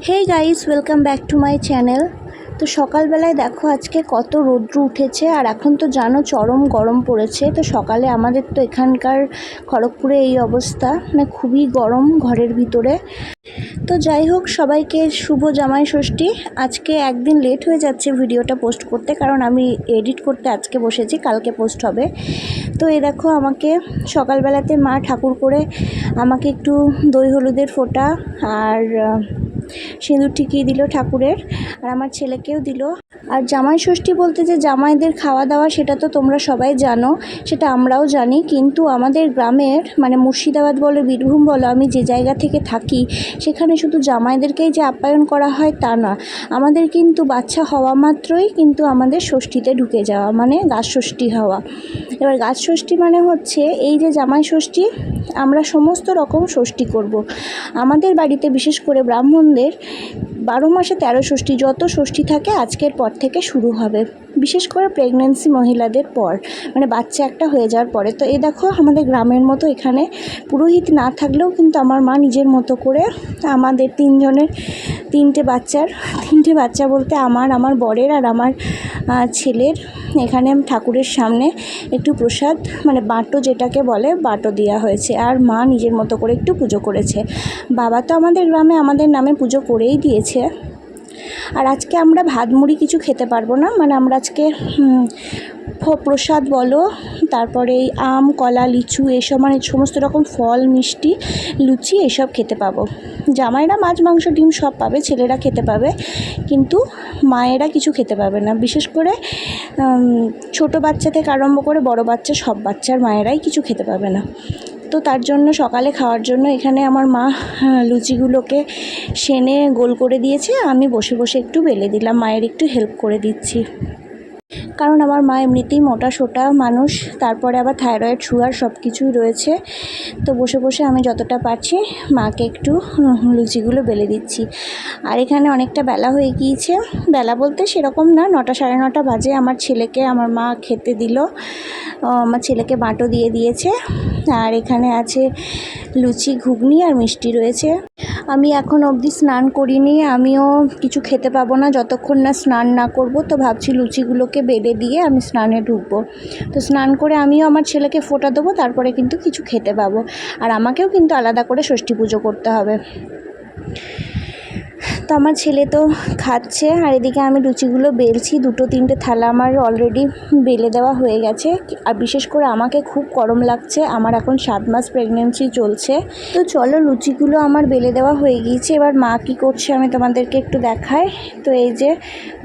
Hey guys, welcome back to my channel. তো সকালবেলায় দেখো আজকে কত রৌদ্র উঠেছে, আর এখন তো জানো চরম গরম পড়েছে। তো সকালে আমাদের তো এখানকার খড়গপুরে এই অবস্থা, মানে খুবই গরম ঘরের ভিতরে। তো যাই হোক, সবাইকে শুভ জামাই ষষ্ঠী। আজকে একদিন লেট হয়ে যাচ্ছে ভিডিওটা পোস্ট করতে, কারণ আমি এডিট করতে আজকে বসেছি, কালকে পোস্ট হবে। তো এই দেখো আমাকে সকালবেলাতে মা ঠাকুর করে আমাকে একটু দই হলুদের ফোঁটা আর সিঁদুর টিকিয়ে দিল ঠাকুরের, আর আমার ছেলেকেও দিল। আর জামাই ষষ্ঠী বলতে যে জামাইদের খাওয়া দাওয়া, সেটা তো তোমরা সবাই জানো, সেটা আমরাও জানি। কিন্তু আমাদের গ্রামের মানে মুর্শিদাবাদ বলো, বীরভূম বলো, আমি যে জায়গা থেকে থাকি, সেখানে শুধু জামাইদেরকেই যে আপ্যায়ন করা হয় তা না। আমাদের কিন্তু বাচ্চা হওয়া মাত্রই কিন্তু আমাদের ষষ্ঠীতে ঢুকে যাওয়া, মানে গাছ ষষ্ঠী হওয়া। এবার গাছ ষষ্ঠী মানে হচ্ছে এই যে জামাই ষষ্ঠী, আমরা সমস্ত রকম ষষ্ঠী করব। আমাদের বাড়িতে বিশেষ করে ব্রাহ্মণদের 12 মাসে 13 ষষ্ঠী, যত ষষ্ঠী থাকে আজকের পর থেকে শুরু হবে, বিশেষ করে প্রেগন্যান্সি মহিলাদের পর, মানে বাচ্চা একটা হয়ে যাওয়ার পরে। তো এই দেখো আমাদের গ্রামের মতো এখানে পুরোহিত না থাকলেও কিন্তু আমার মা নিজের মতো করে আমাদের তিনটে বাচ্চা বলতে আমার বরের আর আমার ছেলের, এখানে ঠাকুরের সামনে একটু প্রসাদ, মানে বাটো যেটাকে বলে, বাটো দেওয়া হয়েছে। আর মা নিজের মতো করে একটু পুজো করেছে। বাবা তো আমাদের গ্রামে আমাদের নামে পুজো করেই দিয়েছে। আর আজকে আমরা ভাত মুড়ি কিছু খেতে পারবো না, মানে আমরা আজকে প্রসাদ বলো, তারপরে এই আম কলা লিচু এসব, মানে সমস্ত রকম ফল মিষ্টি লুচি এসব খেতে পাবো। জামাইরা মাছ মাংস ডিম সব পাবে, ছেলেরা খেতে পাবে, কিন্তু মায়েরা কিছু খেতে পাবে না। বিশেষ করে ছোট বাচ্চা থেকে আরম্ভ করে বড় বাচ্চা, সব বাচ্চার মায়েরাই কিছু খেতে পাবে না। তো তার জন্য সকালে খাওয়ার জন্য এখানে আমার মা লুচিগুলোকে সেনে গোল করে দিয়েছে, আমি বসে বসে একটু বেলে দিলাম, মায়ের একটু হেল্প করে দিচ্ছি। কারণ আমার মা এমনিতেই মোটা সোটা মানুষ, তারপরে আবার থাইরয়েড সুগার সব কিছুই রয়েছে। তো বসে বসে আমি যতটা পারছি মাকে একটু লুচিগুলো বেলে দিচ্ছি। আর এখানে অনেকটা বেলা হয়ে গিয়েছে, বেলা বলতে সেরকম না, 9টা সাড়ে 9টা বাজে। আমার ছেলেকে আমার মা খেতে দিল, আমার ছেলেকে বাটো দিয়ে দিয়েছে। আর এখানে আছে লুচি, ঘুগনি আর মিষ্টি রয়েছে। আমি এখন অবধি স্নান করিনি, আমিও কিছু খেতে পাবো না যতক্ষণ না স্নান না করব। তো ভাবছি লুচিগুলোকে বেলে দিয়ে আমি স্নানে ঢুকবো। তো স্নান করে আমিও আমার ছেলেকে ফোঁটা দেবো, তারপরে কিন্তু কিছু খেতে পাবো। আর আমাকেও কিন্তু আলাদা করে ষষ্ঠী পুজো করতে হবে। তো আমার ছেলে তো খাচ্ছে, আর এদিকে আমি লুচিগুলো বেলছি। 2-3টে থালা আমার অলরেডি বেলে দেওয়া হয়ে গেছে। আর বিশেষ করে আমাকে খুব গরম লাগছে, আমার এখন 7 মাস প্রেগনেন্সি চলছে। তো চলো, লুচিগুলো আমার বেলে দেওয়া হয়ে গিয়েছে। এবার মা কী করছে আমি তোমাদেরকে একটু দেখাই। তো এই যে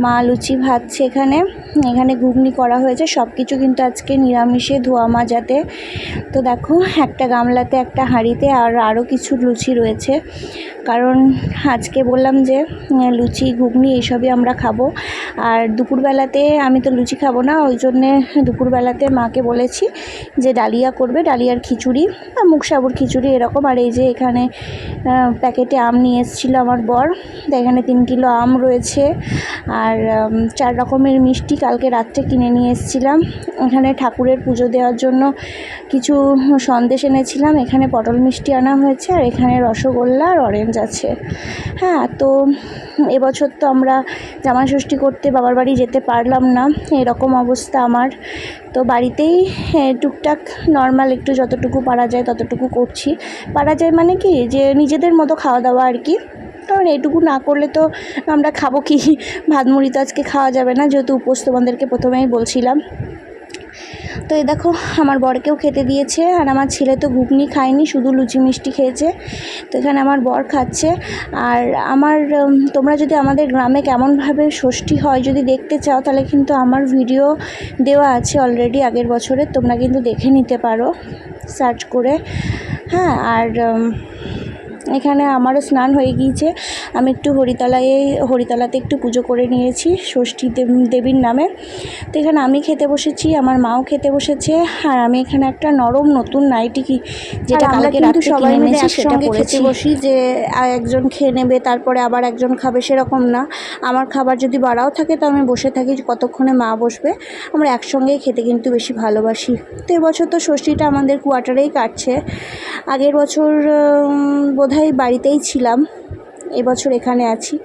মা লুচি ভাজছে, এখানে ঘুগনি করা হয়েছে। সব কিছু কিন্তু আজকে নিরামিষে, ধোয়া মাজাতে। তো দেখো একটা গামলাতে, একটা হাঁড়িতে আরও কিছু লুচি রয়েছে, কারণ আজকে বললাম যে লুচি ঘুগনি এইসবই আমরা খাবো। আর দুপুরবেলাতে আমি তো লুচি খাবো না, ওই জন্যে দুপুরবেলাতে মাকে বলেছি যে ডালিয়া করবে, ডালিয়ার খিচুড়ি বা মুগ সাবুর খিচুড়ি এরকম। আর এই যে এখানে প্যাকেটে আম নিয়ে এসেছিলো আমার বর, তো এখানে 3 কিলো আম রয়েছে। আর 4 রকমের মিষ্টি কালকে রাত্রে কিনে নিয়ে এসেছিলাম। এখানে ঠাকুরের পুজো দেওয়ার জন্য কিছু সন্দেশ এনেছিলাম, এখানে পটল মিষ্টি আনা হয়েছে, আর এখানে রসগোল্লা আর অরেঞ্জ আছে। হ্যাঁ, তো এবছর তো আমরা জামাই ষষ্ঠী করতে বাবার বাড়ি যেতে পারলাম না, এরকম অবস্থা আমার। তো বাড়িতেই টুকটাক নর্মাল একটু যতটুকু পারা যায় ততটুকু করছি। পারা যায় মানে কি, যে নিজেদের মতো খাওয়া দাওয়া আর কি। কারণ এইটুকু না করলে তো আমরা খাবো কি, ভাত মুড়ি তো আজকে খাওয়া যাবে না, যেহেতু উপোস তোমাদেরকে প্রথমেই বলছিলাম। তো এই দেখো আমার বরকেও খেতে দিয়েছে, আর আমার ছেলে তো ঘুগনি খায়নি, শুধু লুচি মিষ্টি খেয়েছে। তো এখানে আমার বর খাচ্ছে। আর তোমরা যদি আমাদের গ্রামে কেমনভাবে ষষ্ঠী হয় যদি দেখতে চাও, তাহলে কিন্তু আমার ভিডিও দেওয়া আছে অলরেডি আগের বছরের, তোমরা কিন্তু দেখে নিতে পারো সার্চ করে। হ্যাঁ, আর এখানে আমারও স্নান হয়ে গিয়েছে। আমি একটু হরিতলাতে একটু পুজো করে নিয়েছি ষষ্ঠী দেবীর নামে। তো এখানে আমি খেতে বসেছি, আমার মাও খেতে বসেছে। আর আমি এখানে একটা নরম নতুন নাইটি যেটা কালকে রাতে সবাই মিলে একসঙ্গে খেতে বসি, যে একজন খেয়ে নেবে তারপরে আবার একজন খাবে, সেরকম না। আমার খাবার যদি বাড়াও থাকে তো আমি বসে থাকি কতক্ষণে মা বসবে। আমরা একসঙ্গেই খেতে কিন্তু বেশি ভালোবাসি। তো এবছর তো ষষ্ঠীটা আমাদের কোয়ার্টারেই কাটছে। আগের বছর বোধহয় বাড়িতেই ছিলাম, এবছর এখানে আছি,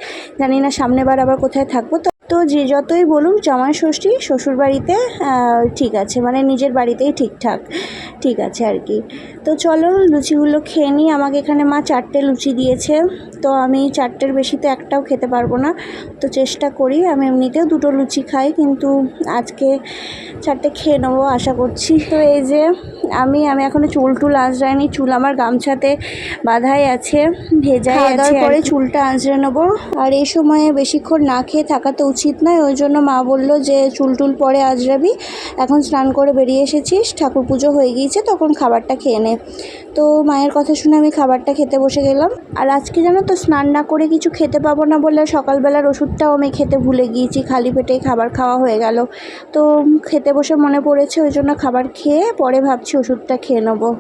জানি না সামনেবার আবার কোথায় থাকবো। তো যে যতই বলুক জামাই ষষ্ঠী শ্বশুরবাড়িতে ঠিক আছে, মানে নিজের বাড়িতেই ঠিকঠাক ঠিক আছে আর কি। তো চলো লুচিগুলো খেয়ে নিই। আমাকে এখানে মা 4টে লুচি দিয়েছে, তো আমি 4টের বেশি তো একটাও খেতে পারবো না, তো চেষ্টা করি। আমি এমনিতেও 2টো লুচি খাই, কিন্তু আজকে 4টে খেয়ে নেবো আশা করছি। তো এই যে আমি এখনও চুল আঁচড়াইনি, চুল আমার গামছাতে বাঁধাই আছে, ভেজাই আছে, পরে চুলটা আঁচড়ে নেবো। আর এই সময়ে বেশিক্ষণ না খেয়ে থাকা তো উচিত নয়, ওই জন্য মা বললো যে চুল পরে আঁচড়াবি, এখন স্নান করে বেরিয়ে এসেছিস, ঠাকুর পুজো হয়ে গিয়েছে, তখন খাবারটা খেয়ে নে। তো মায়ের কথা শুনে আমি খাবারটা খেতে বসে গেলাম। আর আজকে জানো তো স্নান না করে কিছু খেতে পাবো না বলে সকালবেলার ওষুধটাও আমি খেতে ভুলে গিয়েছি, খালি পেটেই খাবার খাওয়া হয়ে গেল। তো খেতে বসে মনে পড়েছে, ওই জন্য খাবার খেয়ে পরে ভাবছি ওষুধটা খেয়ে নেবো।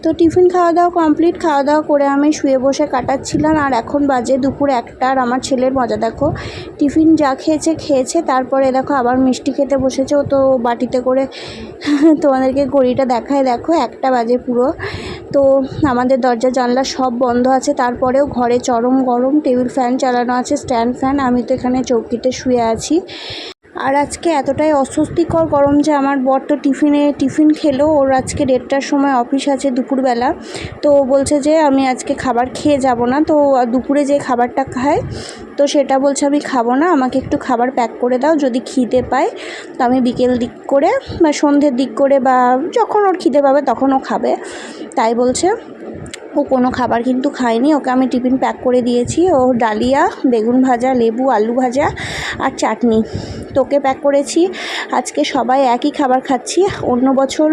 তো টিফিন খাওয়া দাওয়া কমপ্লিট, খাওয়া দাওয়া করে আমি শুয়ে বসে কাটাচ্ছিলাম। আর এখন বাজে দুপুর 1টা। আর আমার ছেলের মজা দেখো, টিফিন যা খেয়েছে, তারপরে দেখো আবার মিষ্টি খেতে বসেছে। ও তো বাটিতে করে তোমাদেরকে ঘড়িটা দেখায়, দেখো 1টা বাজে পুরো। তো আমাদের দরজা জানলা সব বন্ধ আছে, তারপরেও ঘরে চরম গরম, টেবিল ফ্যান চালানো আছে, স্ট্যান্ড ফ্যান, আমি তো এখানে চৌকিতে শুয়ে আছি। আর আজকে এতটাই অস্বস্তিকর গরম যে আমার বর তো টিফিন খেলো, ওর আজকে 1:30টার সময় অফিস আছে দুপুরবেলা। তো ও বলছে যে আমি আজকে খাবার খেয়ে যাব না, তো দুপুরে যে খাবারটা খায় তো সেটা বলছে আমি খাবো না, আমাকে একটু খাবার প্যাক করে দাও, যদি খিদে পায় তো আমি বিকেল দিক করে বা সন্ধ্যের দিক করে বা যখন ওর খিদে পাবে তখন ও খাবে, তাই বলছে। ও কোনো খাবার কিন্তু খায়নি, ওকে আমি টিফিন প্যাক করে দিয়েছি। ও ডালিয়া, বেগুন ভাজা, লেবু, আলু ভাজা আর চাটনি তোকে প্যাক করেছি। আজকে সবাই একই খাবার খাচ্ছি। অন্য বছর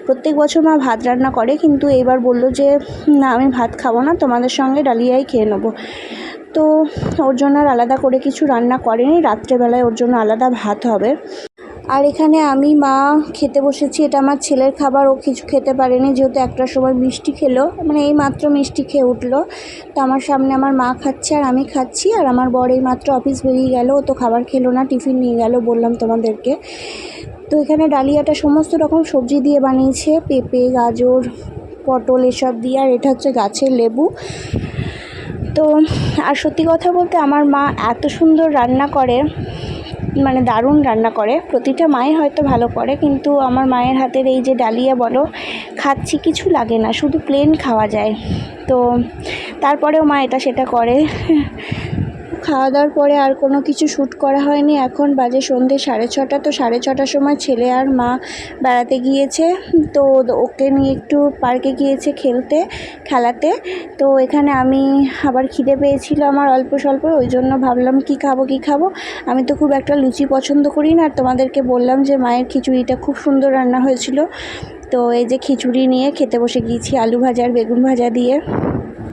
প্রত্যেক বছর মা ভাত রান্না করে, কিন্তু এবার বললো যে না আমি ভাত খাবো না, তোমাদের সঙ্গে ডালিয়াই খেয়ে নেবো। তো ওর জন্য আর আলাদা করে কিছু রান্না করেনি, রাত্রেবেলায় ওর জন্য আলাদা ভাত হবে। আর এখানে আমি মা খেতে বসেছি, এটা আমার ছেলের খাবার, ও কিছু খেতে পারেনি যেহেতু 1টার সময় মিষ্টি খেলো, মানে এই মাত্র মিষ্টি খেয়ে উঠলো। তো আমার সামনে আমার মা খাচ্ছে আর আমি খাচ্ছি। আর আমার বর এই মাত্র অফিস বেরিয়ে গেল, ও তো খাবার খেলো না, টিফিন নিয়ে গেল বললাম তোমাদেরকে। তো এখানে ডালিয়াটা সমস্ত রকম সবজি দিয়ে বানিয়েছে, পেঁপে, গাজর, পটল এসব দিয়ে, আর এটা হচ্ছে গাছের লেবু। তো আর সত্যি কথা বলতে আমার মা এত সুন্দর রান্না করে, মানে দারুণ রান্না করে। প্রতিটা মাই হয়তো ভালো করে, কিন্তু আমার মায়ের হাতের এই যে ডালিয়া বলো, খাচ্ছি কিছু লাগে না, শুধু প্লেন খাওয়া যায়। তো তারপরেও মা এটা সেটা করে। খাওয়া দাওয়ার পরে আর কোনো কিছু শ্যুট করা হয়নি। এখন বাজে সন্ধ্যে 6:30। তো 6:30টার সময় ছেলে আর মা বেড়াতে গিয়েছে, তো ওকে নিয়ে একটু পার্কে গিয়েছে খেলাতে। তো এখানে আমি আবার খিদে পেয়েছিল আমার অল্প স্বল্প, ওই জন্য ভাবলাম কি খাবো। আমি তো খুব একটা লুচি পছন্দ করি না, আর তোমাদেরকে বললাম যে মায়ের খিচুড়িটা খুব সুন্দর রান্না হয়েছিল। তো এই যে খিচুড়ি নিয়ে খেতে বসে গিয়েছি, আলু ভাজা আর বেগুন ভাজা দিয়ে।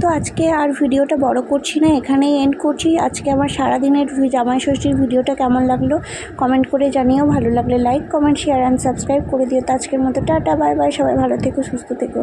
তো আজকে আর ভিডিওটা বড় করছি না, এখানেই এন্ড করছি। আজকে আমার সারাদিনের জামাই ষষ্ঠীর ভিডিওটা কেমন লাগলো কমেন্ট করে জানিও, ভালো লাগলে like, comment, share and subscribe করে দিও। তো আজকের মতো টাটা, বাই বাই, সবাই ভালো থেকো, সুস্থ থেকো।